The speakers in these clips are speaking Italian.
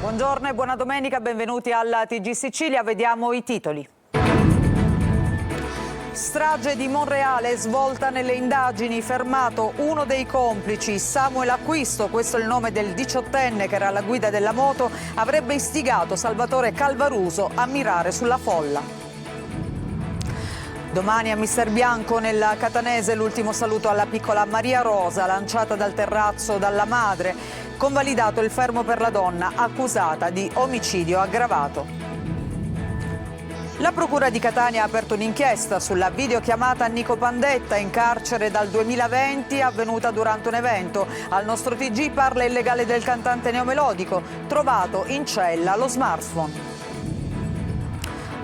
Buongiorno e buona domenica, benvenuti alla TG Sicilia, vediamo i titoli. Strage di Monreale, svolta nelle indagini, fermato uno dei complici, Samuel Acquisto, questo è il nome del 18enne che era alla guida della moto, avrebbe istigato Salvatore Calvaruso a mirare sulla folla. Domani a Mister Bianco nella Catanese l'ultimo saluto alla piccola Maria Rosa, lanciata dal terrazzo dalla madre. Convalidato il fermo per la donna accusata di omicidio aggravato. La Procura di Catania ha aperto un'inchiesta sulla videochiamata a Nico Pandetta in carcere dal 2020 avvenuta durante un evento. Al nostro TG parla il legale del cantante neomelodico, trovato in cella lo smartphone.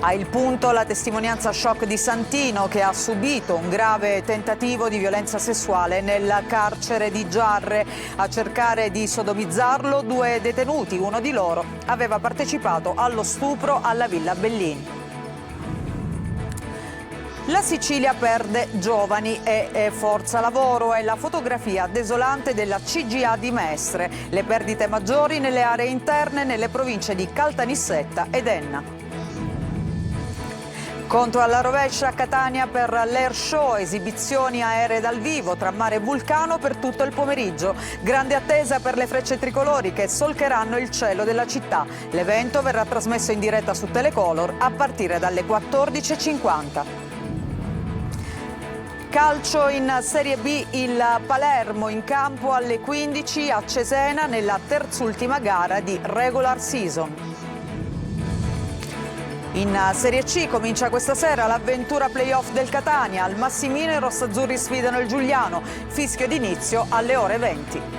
A Il Punto la testimonianza shock di Santino che ha subito un grave tentativo di violenza sessuale nel carcere di Giarre. A cercare di sodomizzarlo due detenuti, uno di loro aveva partecipato allo stupro alla Villa Bellini. La Sicilia perde giovani e forza lavoro è la fotografia desolante della CGA di Mestre. Le perdite maggiori nelle aree interne nelle province di Caltanissetta ed Enna. Conto alla rovescia a Catania per l'Air Show, esibizioni aeree dal vivo tra mare e vulcano per tutto il pomeriggio. Grande attesa per le frecce tricolori che solcheranno il cielo della città. L'evento verrà trasmesso in diretta su Telecolor a partire dalle 14:50. Calcio in Serie B, il Palermo in campo alle 15 a Cesena nella terzultima gara di regular season. In Serie C comincia questa sera l'avventura playoff del Catania. Al Massimino i rossazzurri sfidano il Giuliano. Fischio d'inizio alle ore 20.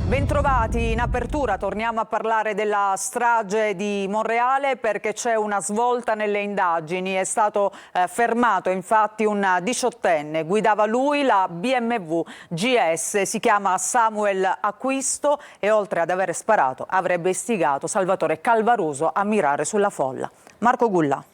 Bentrovati, in apertura torniamo a parlare della strage di Monreale perché c'è una svolta nelle indagini. È stato fermato infatti un 18enne, guidava lui la BMW GS, si chiama Samuel Acquisto e oltre ad aver sparato avrebbe istigato Salvatore Calvaruso a mirare sulla folla. Marco Gulla.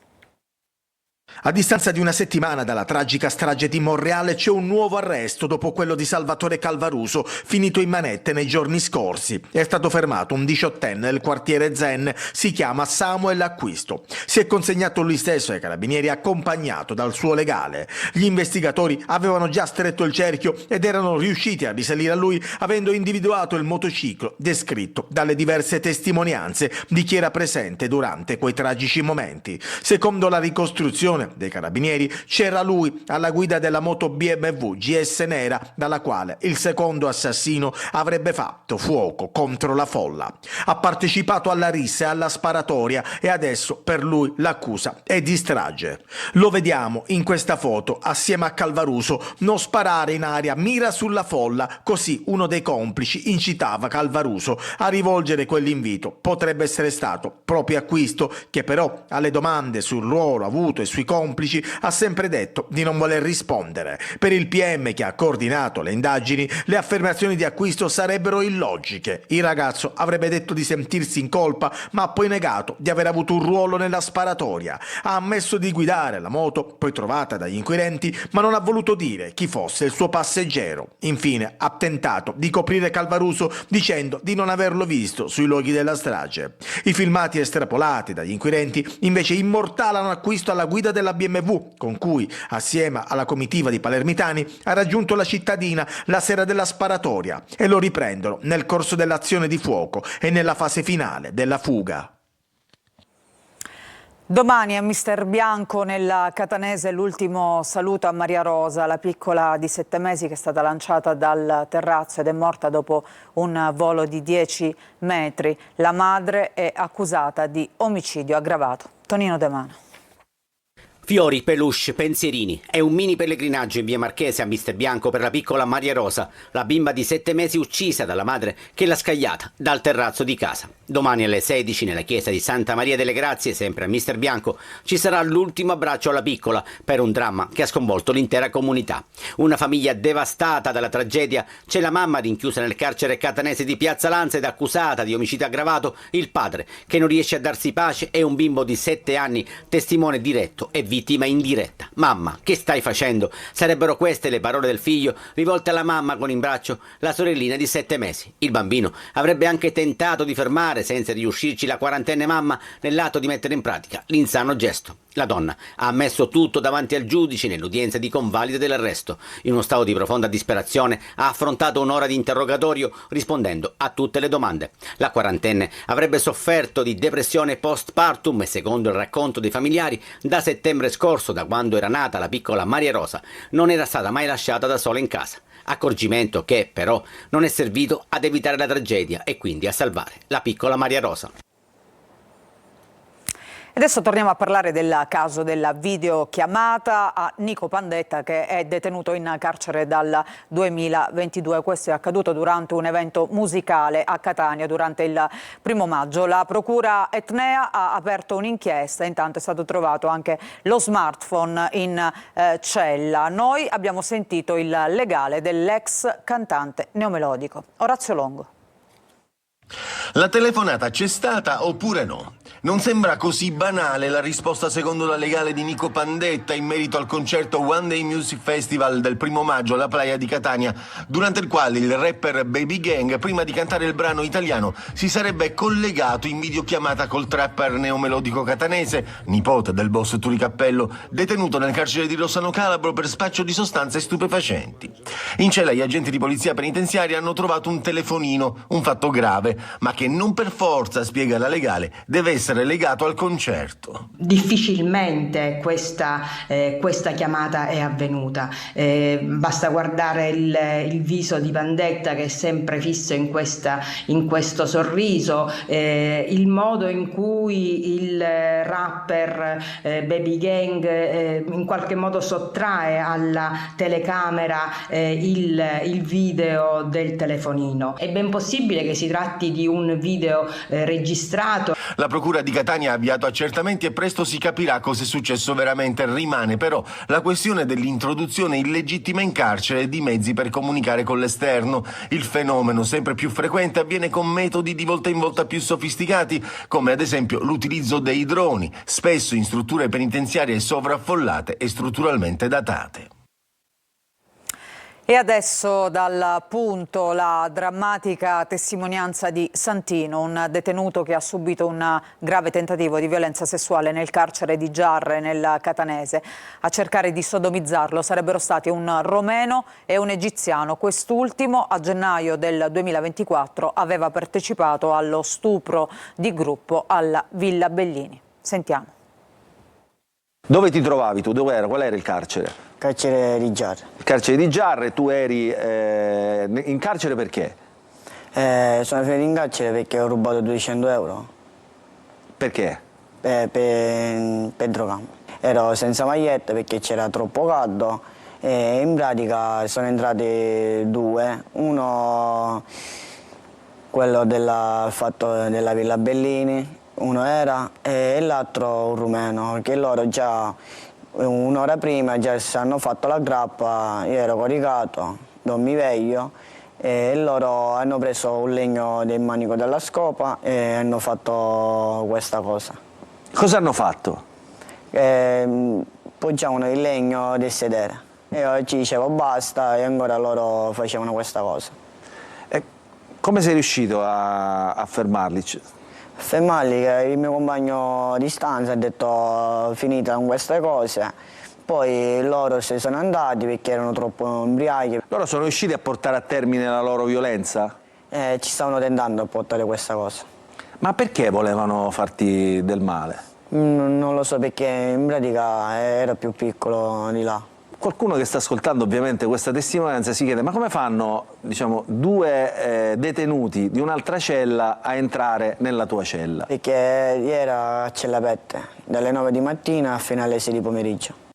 A distanza di una settimana dalla tragica strage di Monreale c'è un nuovo arresto dopo quello di Salvatore Calvaruso, finito in manette nei giorni scorsi. È stato fermato un 18enne del quartiere Zen, si chiama Samuel Acquisto. Si è consegnato lui stesso ai carabinieri accompagnato dal suo legale. Gli investigatori avevano già stretto il cerchio ed erano riusciti a risalire a lui avendo individuato il motociclo descritto dalle diverse testimonianze di chi era presente durante quei tragici momenti. Secondo la ricostruzione dei carabinieri c'era lui alla guida della moto BMW GS nera dalla quale il secondo assassino avrebbe fatto fuoco contro la folla. Ha partecipato alla rissa e alla sparatoria e adesso per lui l'accusa è di strage. Lo vediamo in questa foto assieme a Calvaruso non sparare in aria, mira sulla folla, così uno dei complici incitava Calvaruso a rivolgere quell'invito. Potrebbe essere stato proprio Acquisto che però alle domande sul ruolo avuto e sui complici ha sempre detto di non voler rispondere. Per il PM che ha coordinato le indagini, le affermazioni di Acquisto sarebbero illogiche. Il ragazzo avrebbe detto di sentirsi in colpa, ma ha poi negato di aver avuto un ruolo nella sparatoria. Ha ammesso di guidare la moto, poi trovata dagli inquirenti, ma non ha voluto dire chi fosse il suo passeggero. Infine ha tentato di coprire Calvaruso dicendo di non averlo visto sui luoghi della strage. I filmati estrapolati dagli inquirenti invece immortalano Acquisto alla guida della BMW, con cui, assieme alla comitiva di palermitani, ha raggiunto la cittadina la sera della sparatoria e lo riprendono nel corso dell'azione di fuoco e nella fase finale della fuga. Domani a Mister Bianco nella Catanese l'ultimo saluto a Maria Rosa, la piccola di 7 mesi che è stata lanciata dal terrazzo ed è morta dopo un volo di 10 metri. La madre è accusata di omicidio aggravato. Tonino De Mano. Fiori, peluche, pensierini. È un mini pellegrinaggio in via Marchese a Mister Bianco per la piccola Maria Rosa, la bimba di 7 mesi uccisa dalla madre che l'ha scagliata dal terrazzo di casa. Domani alle 16 nella chiesa di Santa Maria delle Grazie, sempre a Mister Bianco, ci sarà l'ultimo abbraccio alla piccola per un dramma che ha sconvolto l'intera comunità. Una famiglia devastata dalla tragedia. C'è la mamma rinchiusa nel carcere catanese di Piazza Lanza ed accusata di omicidio aggravato, il padre che non riesce a darsi pace e un bimbo di 7 anni, testimone diretto e vivo vittima in diretta. «Mamma, che stai facendo?» Sarebbero queste le parole del figlio rivolte alla mamma con in braccio la sorellina di 7 mesi. Il bambino avrebbe anche tentato di fermare, senza riuscirci, la quarantenne mamma nell'atto di mettere in pratica l'insano gesto. La donna ha ammesso tutto davanti al giudice nell'udienza di convalida dell'arresto. In uno stato di profonda disperazione ha affrontato un'ora di interrogatorio rispondendo a tutte le domande. La quarantenne avrebbe sofferto di depressione postpartum e, secondo il racconto dei familiari, da settembre scorso, da quando era nata la piccola Maria Rosa, non era stata mai lasciata da sola in casa. Accorgimento che, però, non è servito ad evitare la tragedia e quindi a salvare la piccola Maria Rosa. Adesso torniamo a parlare del caso della videochiamata a Nico Pandetta, che è detenuto in carcere dal 2022. Questo è accaduto durante un evento musicale a Catania durante il 1° maggio. La procura etnea ha aperto un'inchiesta, intanto è stato trovato anche lo smartphone in cella. Noi abbiamo sentito il legale dell'ex cantante neomelodico, Orazio Longo. La telefonata c'è stata oppure no? Non sembra così banale la risposta secondo la legale di Nico Pandetta in merito al concerto One Day Music Festival del 1° maggio alla Playa di Catania, durante il quale il rapper Baby Gang, prima di cantare il brano italiano, si sarebbe collegato in videochiamata col trapper neomelodico catanese, nipote del boss Turi Cappello, detenuto nel carcere di Rossano Calabro per spaccio di sostanze stupefacenti. In cella gli agenti di polizia penitenziaria hanno trovato un telefonino, un fatto grave, ma che non per forza, spiega la legale, deve essere legato al concerto. Difficilmente questa chiamata è avvenuta. Basta guardare il viso di Pandetta, che è sempre fisso in questo sorriso, il modo in cui il rapper Baby Gang in qualche modo sottrae alla telecamera il video del telefonino. È ben possibile che si tratti di un video registrato. La procura di Catania ha avviato accertamenti e presto si capirà cosa è successo veramente. Rimane però la questione dell'introduzione illegittima in carcere di mezzi per comunicare con l'esterno. Il fenomeno, sempre più frequente, avviene con metodi di volta in volta più sofisticati, come ad esempio l'utilizzo dei droni, spesso in strutture penitenziarie sovraffollate e strutturalmente datate. E adesso dal punto la drammatica testimonianza di Santino, un detenuto che ha subito un grave tentativo di violenza sessuale nel carcere di Giarre, nel Catanese. A cercare di sodomizzarlo sarebbero stati un romeno e un egiziano. Quest'ultimo a gennaio del 2024 aveva partecipato allo stupro di gruppo alla Villa Bellini. Sentiamo. Dove ti trovavi tu? Dove era? Qual era il carcere? Carcere di Giarre. Il carcere di Giarre, tu eri in carcere perché? Sono finito in carcere perché ho rubato 200 euro. Perché? Per drogarmi. Ero senza maglietta perché c'era troppo caldo e in pratica sono entrati 2. Uno, quello della Villa Bellini, uno era, e l'altro un rumeno, perché loro già un'ora prima già si hanno fatto la grappa, io ero coricato, non mi veglio, e loro hanno preso un legno del manico della scopa e hanno fatto questa cosa. Cosa hanno fatto? Poggiavano il legno del sedere e io ci dicevo basta e ancora loro facevano questa cosa. E come sei riuscito a fermarli? Fermarli, che il mio compagno di stanza ha detto finita con queste cose, poi loro se sono andati perché erano troppo ubriachi. Loro sono riusciti a portare a termine la loro violenza? Ci stavano tentando a portare questa cosa. Ma perché volevano farti del male? Non lo so, perché in pratica era più piccolo di là. Qualcuno che sta ascoltando ovviamente questa testimonianza si chiede: ma come fanno, diciamo, 2 detenuti di un'altra cella a entrare nella tua cella? Perché era a cella aperte, dalle 9 di mattina fino alle 6 di pomeriggio.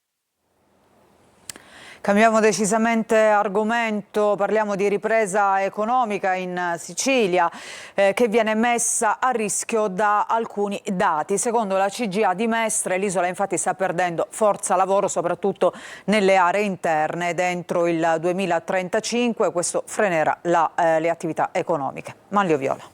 Cambiamo decisamente argomento, parliamo di ripresa economica in Sicilia che viene messa a rischio da alcuni dati. Secondo la CGA di Mestre l'isola infatti sta perdendo forza lavoro soprattutto nelle aree interne. Dentro il 2035 questo frenerà le attività economiche. Manlio Viola.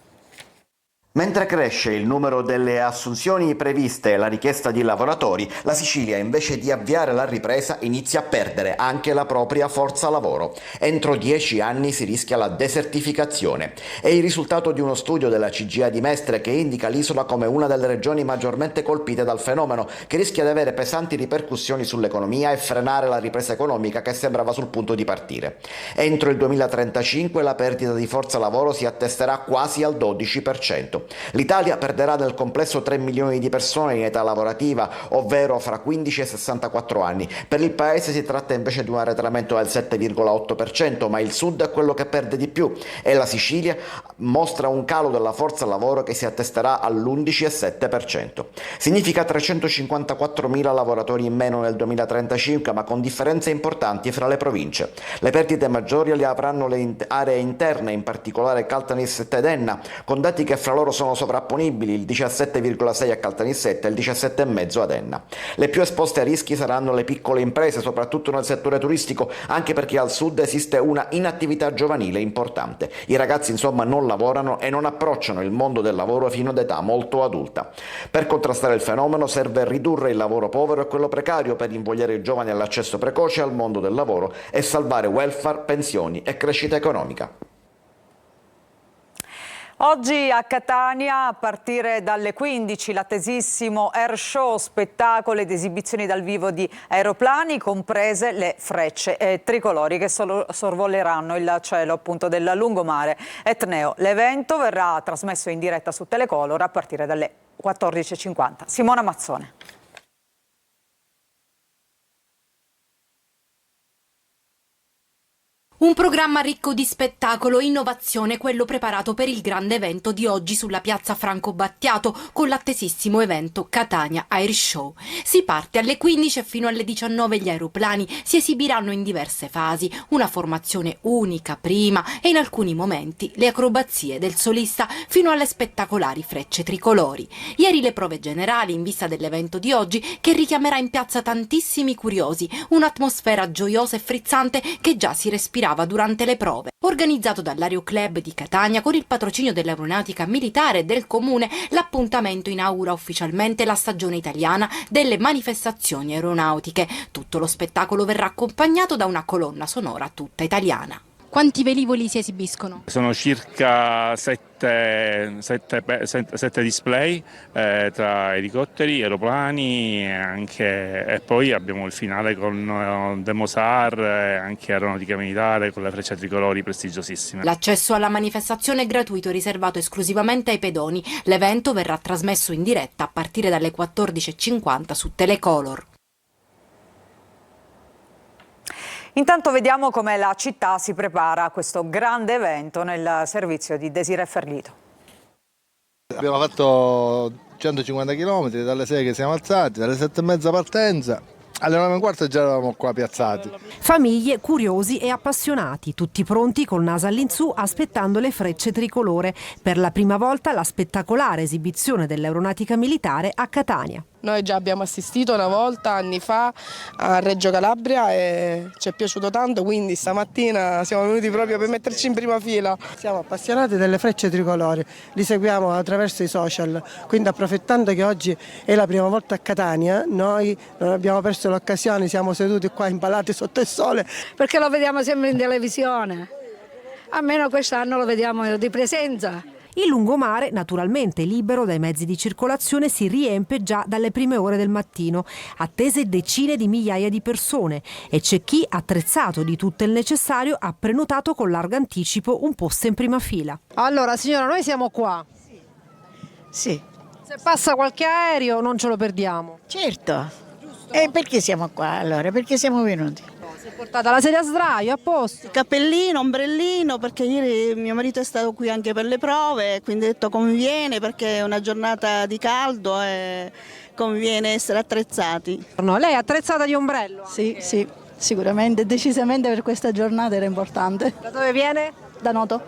Mentre cresce il numero delle assunzioni previste e la richiesta di lavoratori, la Sicilia, invece di avviare la ripresa, inizia a perdere anche la propria forza lavoro. Entro 10 anni si rischia la desertificazione. È il risultato di uno studio della CGIA di Mestre che indica l'isola come una delle regioni maggiormente colpite dal fenomeno, che rischia di avere pesanti ripercussioni sull'economia e frenare la ripresa economica che sembrava sul punto di partire. Entro il 2035 la perdita di forza lavoro si attesterà quasi al 12%. L'Italia perderà nel complesso 3 milioni di persone in età lavorativa, ovvero fra 15 e 64 anni. Per il paese si tratta invece di un arretramento del 7,8%, ma il sud è quello che perde di più e la Sicilia mostra un calo della forza lavoro che si attesterà all'11,7%. Significa 354.000 lavoratori in meno nel 2035, ma con differenze importanti fra le province. Le perdite maggiori le avranno le aree interne, in particolare Caltanissetta ed Enna, con dati che fra loro sono sovrapponibili, il 17,6 a Caltanissetta e il 17,5 ad Enna. Le più esposte a rischi saranno le piccole imprese, soprattutto nel settore turistico, anche perché al sud esiste una inattività giovanile importante. I ragazzi insomma non lavorano e non approcciano il mondo del lavoro fino ad età molto adulta. Per contrastare il fenomeno serve ridurre il lavoro povero e quello precario per invogliare i giovani all'accesso precoce al mondo del lavoro e salvare welfare, pensioni e crescita economica. Oggi a Catania, a partire dalle 15, l'attesissimo Air Show, spettacolo ed esibizioni dal vivo di aeroplani, comprese le frecce tricolori che sorvoleranno il cielo appunto del lungomare etneo. L'evento verrà trasmesso in diretta su Telecolor a partire dalle 14:50. Simona Mazzone. Un programma ricco di spettacolo e innovazione, quello preparato per il grande evento di oggi sulla piazza Franco Battiato con l'attesissimo evento Catania Air Show. Si parte alle 15 e fino alle 19 gli aeroplani si esibiranno in diverse fasi, una formazione unica prima e in alcuni momenti le acrobazie del solista fino alle spettacolari frecce tricolori. Ieri le prove generali in vista dell'evento di oggi che richiamerà in piazza tantissimi curiosi, un'atmosfera gioiosa e frizzante che già si respirava durante le prove. Organizzato dall'Aero Club di Catania con il patrocinio dell'Aeronautica Militare e del Comune, l'appuntamento inaugura ufficialmente la stagione italiana delle manifestazioni aeronautiche. Tutto lo spettacolo verrà accompagnato da una colonna sonora tutta italiana. Quanti velivoli si esibiscono? Sono circa 7 display tra elicotteri, aeroplani e poi abbiamo il finale con Demosar, anche aeronautica militare con le frecce tricolori prestigiosissime. L'accesso alla manifestazione è gratuito e riservato esclusivamente ai pedoni. L'evento verrà trasmesso in diretta a partire dalle 14:50 su Telecolor. Intanto vediamo come la città si prepara a questo grande evento nel servizio di Desiree Ferlito. Abbiamo fatto 150 km dalle 6 che siamo alzati, dalle 7:30 partenza. Alle 9:15 già eravamo qua piazzati. Famiglie, curiosi e appassionati, tutti pronti col naso all'insù aspettando le frecce tricolore. Per la prima volta la spettacolare esibizione dell'Aeronautica Militare a Catania. Noi già abbiamo assistito una volta, anni fa, a Reggio Calabria e ci è piaciuto tanto, quindi stamattina siamo venuti proprio per metterci in prima fila. Siamo appassionati delle frecce tricolori, li seguiamo attraverso i social, quindi approfittando che oggi è la prima volta a Catania, noi non abbiamo perso l'occasione, siamo seduti qua impalati sotto il sole. Perché lo vediamo sempre in televisione, almeno quest'anno lo vediamo di presenza. Il lungomare, naturalmente libero dai mezzi di circolazione, si riempie già dalle prime ore del mattino, attese decine di migliaia di persone e c'è chi, attrezzato di tutto il necessario, ha prenotato con largo anticipo un posto in prima fila. Allora signora, noi siamo qua. Sì. Se passa qualche aereo non ce lo perdiamo. Certo. E perché siamo qua allora? Perché siamo venuti? Si è portata la sedia a sdraio, a posto. Cappellino, ombrellino, perché ieri mio marito è stato qui anche per le prove, quindi ho detto conviene perché è una giornata di caldo e conviene essere attrezzati. No, lei è attrezzata di ombrello? Sì, sì, sicuramente, decisamente per questa giornata era importante. Da dove viene? Da Noto.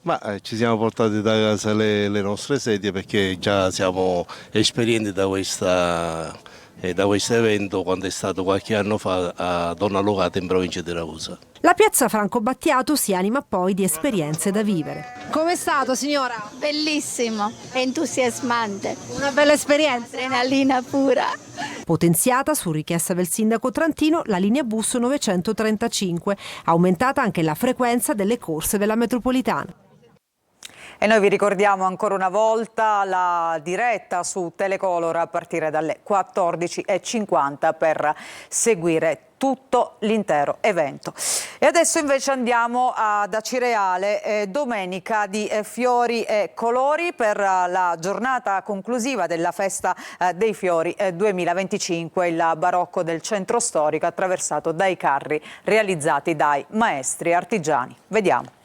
Ma ci siamo portati da casa le nostre sedie perché già siamo esperienti da da questo evento quando è stato qualche anno fa a Donna Locata in provincia di Ragusa. La piazza Franco Battiato si anima poi di esperienze da vivere. Com'è stato, signora? Bellissimo, entusiasmante. Una bella esperienza. Adrenalina pura. Potenziata su richiesta del sindaco trantino la linea bus 935, aumentata anche la frequenza delle corse della metropolitana. E noi vi ricordiamo ancora una volta la diretta su Telecolor a partire dalle 14:50 per seguire tutto l'intero evento. E adesso invece andiamo ad Acireale, domenica di fiori e colori per la giornata conclusiva della festa dei fiori 2025, il barocco del centro storico attraversato dai carri realizzati dai maestri artigiani. Vediamo.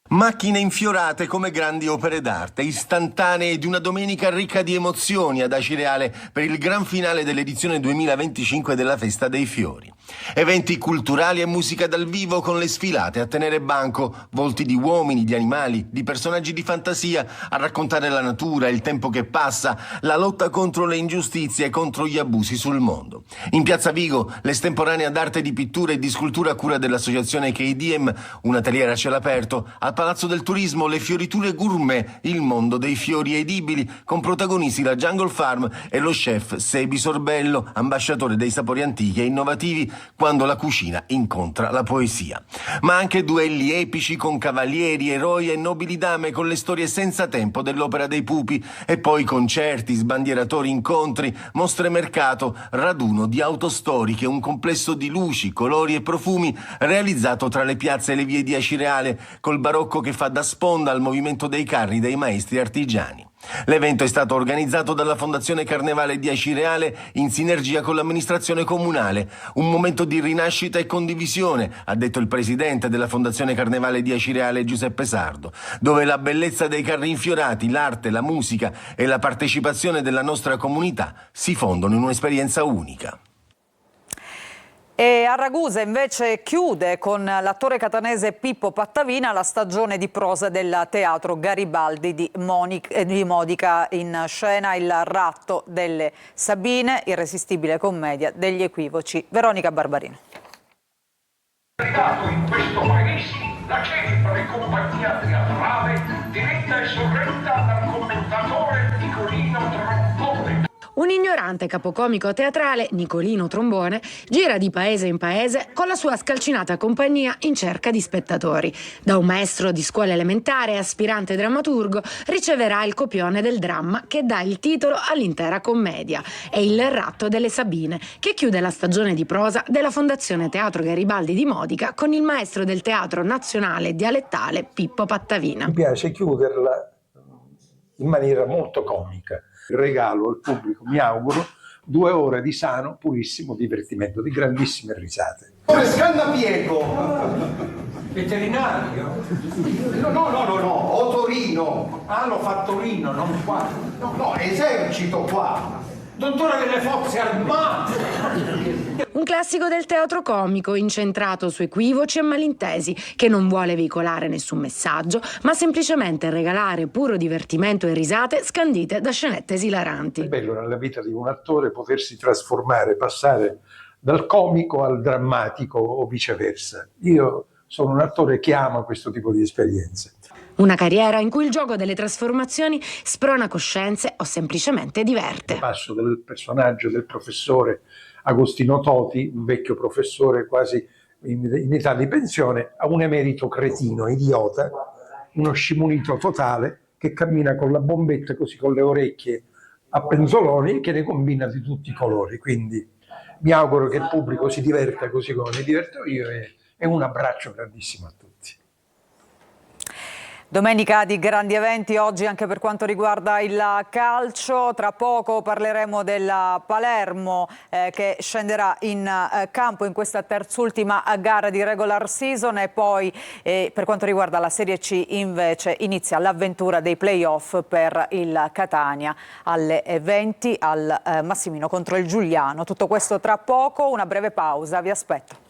Macchine infiorate come grandi opere d'arte, istantanee di una domenica ricca di emozioni ad Acireale per il gran finale dell'edizione 2025 della Festa dei Fiori. Eventi culturali e musica dal vivo con le sfilate a tenere banco, volti di uomini, di animali, di personaggi di fantasia a raccontare la natura, il tempo che passa, la lotta contro le ingiustizie e contro gli abusi sul mondo. In Piazza Vigo l'estemporanea d'arte di pittura e di scultura a cura dell'associazione KDM, un atelier a cielo aperto, al Palazzo del Turismo le fioriture gourmet, il mondo dei fiori edibili, con protagonisti la Jungle Farm e lo chef Sebi Sorbello, ambasciatore dei sapori antichi e innovativi quando la cucina incontra la poesia. Ma anche duelli epici con cavalieri, eroi e nobili dame con le storie senza tempo dell'Opera dei Pupi e poi concerti, sbandieratori, incontri, mostre mercato, raduno di auto storiche, un complesso di luci, colori e profumi realizzato tra le piazze e le vie di Acireale col barocco che fa da sponda al movimento dei carri dei maestri artigiani. L'evento è stato organizzato dalla Fondazione Carnevale di Acireale in sinergia con l'amministrazione comunale. Un momento di rinascita e condivisione, ha detto il presidente della Fondazione Carnevale di Acireale Giuseppe Sardo, dove la bellezza dei carri infiorati, l'arte, la musica e la partecipazione della nostra comunità si fondono in un'esperienza unica. E a Ragusa invece chiude con l'attore catanese Pippo Pattavina la stagione di prosa del Teatro Garibaldi di Modica, in scena Il ratto delle Sabine, irresistibile commedia degli equivoci. Veronica Barbarino. In questo paese la celebre compagnia teatrale diretta e sorretta dal commentatore Nicolino Trombone. Un ignorante capocomico teatrale, Nicolino Trombone, gira di paese in paese con la sua scalcinata compagnia in cerca di spettatori. Da un maestro di scuola elementare e aspirante drammaturgo riceverà il copione del dramma che dà il titolo all'intera commedia. È Il ratto delle Sabine, che chiude la stagione di prosa della Fondazione Teatro Garibaldi di Modica con il maestro del Teatro Nazionale Dialettale Pippo Pattavina. Mi piace chiuderla in maniera molto comica. Regalo al pubblico, mi auguro, 2 ore di sano, purissimo divertimento, di grandissime risate. Come Scandapiego! Veterinario? No, Otorino. Ah, l'ho fatto Torino, non qua. No, esercito qua. Dottore delle forze armate! Un classico del teatro comico incentrato su equivoci e malintesi, che non vuole veicolare nessun messaggio, ma semplicemente regalare puro divertimento e risate scandite da scenette esilaranti. È bello nella vita di un attore potersi trasformare, passare dal comico al drammatico o viceversa. Io sono un attore che ama questo tipo di esperienze. Una carriera in cui il gioco delle trasformazioni sprona coscienze o semplicemente diverte. Passo del personaggio del professore Agostino Toti, un vecchio professore quasi in età di pensione, a un emerito cretino, idiota, uno scimunito totale che cammina con la bombetta così con le orecchie a penzoloni e che ne combina di tutti i colori. Quindi mi auguro che il pubblico si diverta così come mi diverto io e un abbraccio grandissimo a tutti. Domenica di grandi eventi oggi anche per quanto riguarda il calcio. Tra poco parleremo della Palermo che scenderà in campo in questa terzultima gara di regular season e poi per quanto riguarda la Serie C invece inizia l'avventura dei playoff per il Catania alle 20 al Massimino contro il Giuliano. Tutto questo tra poco, una breve pausa, vi aspetto.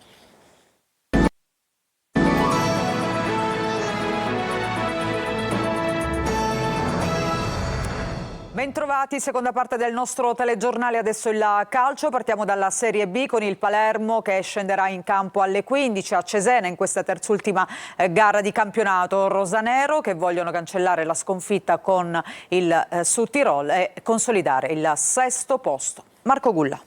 Bentrovati, seconda parte del nostro telegiornale, adesso il calcio. Partiamo dalla Serie B con il Palermo che scenderà in campo alle 15 a Cesena in questa terzultima gara di campionato. Rosanero che vogliono cancellare la sconfitta con il Südtirol e consolidare il 6° posto. Marco Gulla.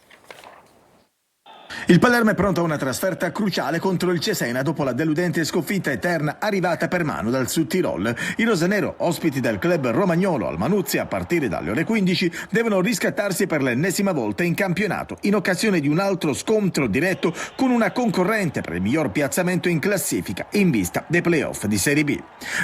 Il Palermo è pronto a una trasferta cruciale contro il Cesena dopo la deludente sconfitta eterna arrivata per mano dal Südtirol. I rosanero, ospiti del club romagnolo al Manuzzi a partire dalle ore 15, devono riscattarsi per l'ennesima volta in campionato in occasione di un altro scontro diretto con una concorrente per il miglior piazzamento in classifica in vista dei playoff di Serie B.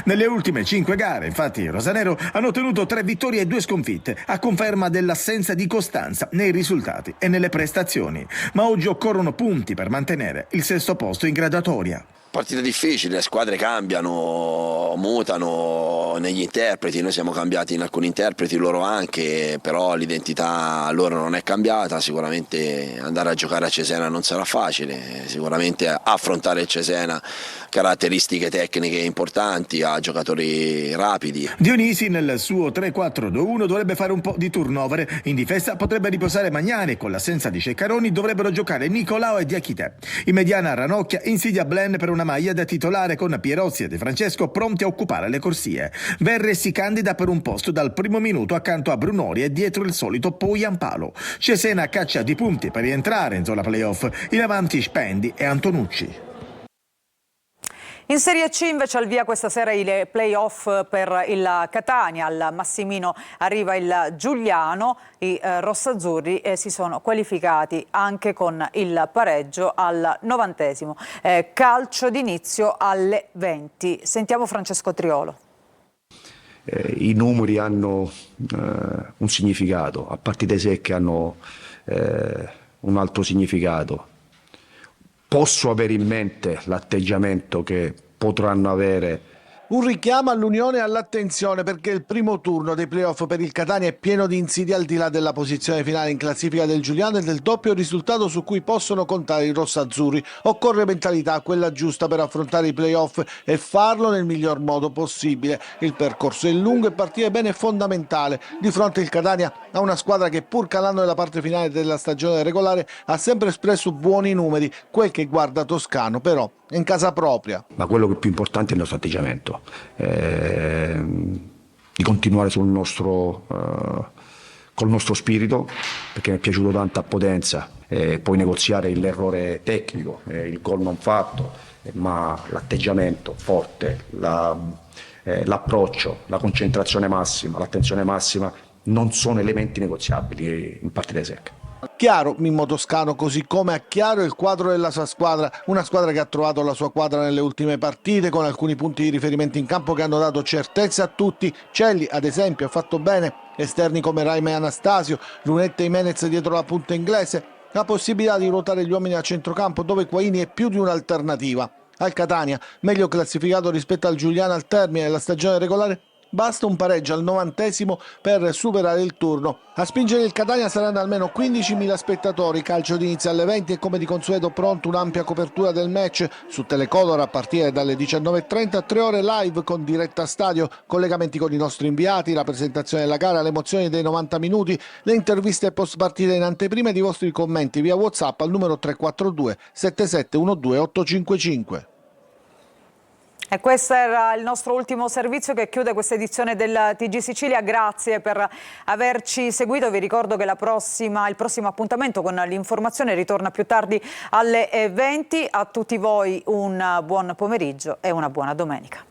Nelle ultime 5 gare, infatti, i rosanero hanno ottenuto 3 vittorie e 2 sconfitte, a conferma dell'assenza di costanza nei risultati e nelle prestazioni. Ma oggi occorrono punti per mantenere il 6° posto in graduatoria. Partita difficile, le squadre cambiano, mutano negli interpreti, noi siamo cambiati in alcuni interpreti, loro anche, però l'identità loro non è cambiata. Sicuramente andare a giocare a Cesena non sarà facile, sicuramente affrontare il Cesena, caratteristiche tecniche importanti, ha giocatori rapidi. Dionisi nel suo 3-4-2-1 dovrebbe fare un po' di turnover, in difesa potrebbe riposare Magnani e con l'assenza di Ceccaroni dovrebbero giocare Nicolao e Diachité. In mediana Ranocchia insidia Blen per una maglia da titolare con Pierozzi e De Francesco pronti a occupare le corsie. Verre si candida per un posto dal primo minuto accanto a Brunori e dietro il solito Poyampalo. Cesena caccia di punti per rientrare in zona playoff, in avanti Spendi e Antonucci. In Serie C invece al via questa sera i play-off per il Catania. Al Massimino arriva il Giuliano, i rossazzurri si sono qualificati anche con il pareggio al 90°. Calcio d'inizio alle 20. Sentiamo Francesco Triolo. I numeri hanno un significato, a partite secche hanno un altro significato. Posso avere in mente l'atteggiamento che potranno avere. Un richiamo all'unione e all'attenzione perché il primo turno dei playoff per il Catania è pieno di insidie al di là della posizione finale in classifica del Giuliano e del doppio risultato su cui possono contare i rossazzurri. Occorre mentalità, quella giusta per affrontare i playoff e farlo nel miglior modo possibile. Il percorso è lungo e partire bene è fondamentale. Di fronte il Catania ha una squadra che pur calando nella parte finale della stagione regolare ha sempre espresso buoni numeri, quel che guarda Toscano però in casa propria. Ma quello che è più importante è il nostro atteggiamento, di continuare col nostro spirito, perché mi è piaciuto tanto a Potenza, poi negoziare l'errore tecnico, il gol non fatto, ma l'atteggiamento forte, l'approccio, la concentrazione massima, l'attenzione massima non sono elementi negoziabili in partite secche. Chiaro Mimmo Toscano, così come è chiaro il quadro della sua squadra, una squadra che ha trovato la sua quadra nelle ultime partite con alcuni punti di riferimento in campo che hanno dato certezza a tutti. Celli ad esempio ha fatto bene, esterni come Raima e Anastasio, Lunetta e Jimenez dietro la punta inglese, la possibilità di ruotare gli uomini a centrocampo dove Quaini è più di un'alternativa. Al Catania, meglio classificato rispetto al Giuliano al termine della stagione regolare, basta un pareggio al 90° per superare il turno. A spingere il Catania saranno almeno 15.000 spettatori. Calcio d'inizio alle 20 e come di consueto pronto un'ampia copertura del match su Telecolor a partire dalle 19:30, 3 ore live con diretta stadio, collegamenti con i nostri inviati, la presentazione della gara, le emozioni dei 90 minuti, le interviste post partita in anteprima ed i vostri commenti via WhatsApp al numero 342 7712 855. E questo era il nostro ultimo servizio che chiude questa edizione del TG Sicilia. Grazie per averci seguito. Vi ricordo che il prossimo appuntamento con l'informazione ritorna più tardi alle 20. A tutti voi un buon pomeriggio e una buona domenica.